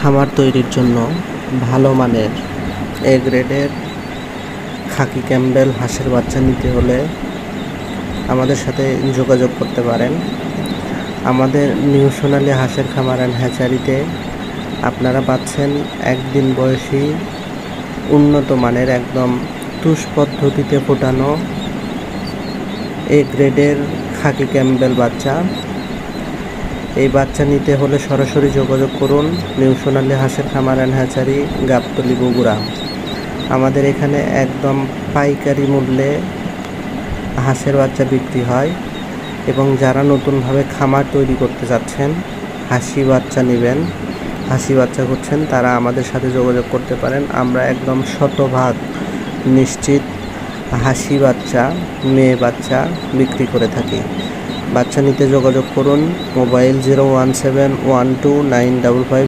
খামার তৈরির জন্য ভালো মানের এ গ্রেডের খাকি ক্যাম্বেল হাঁসের বাচ্চা নিতে হলে আমাদের সাথে যোগাযোগ করতে পারেন। আমাদের নিউ সোনালী হাঁসের খামার অ্যান্ড হ্যাচারিতে আপনারা পাচ্ছেন একদিন বয়সী উন্নত মানের একদম তুষ পদ্ধতিতে ফোটানো এ গ্রেডের খাকি ক্যাম্বেল বাচ্চা। এই বাচ্চা নিতে হলে সরাসরি যোগাযোগ করুন নিউ সোনালী হাঁসের খামার অ্যান্ড হ্যাচারি, গাবতলী, বগুড়া। আমাদের এখানে একদম পাইকারি মূল্যে হাঁসের বাচ্চা বিক্রি হয় এবং যারা নতুনভাবে খামার তৈরি করতে যাচ্ছেন, হাঁসি বাচ্চা নেবেন, হাঁসি বাচ্চা করছেন, তারা আমাদের সাথে যোগাযোগ করতে পারেন। আমরা একদম শতভাগ নিশ্চিত হাঁসি বাচ্চা, মেয়ে বাচ্চা বিক্রি করে থাকি। বাচ্চা নিতে যোগাযোগ করুন মোবাইল 01712955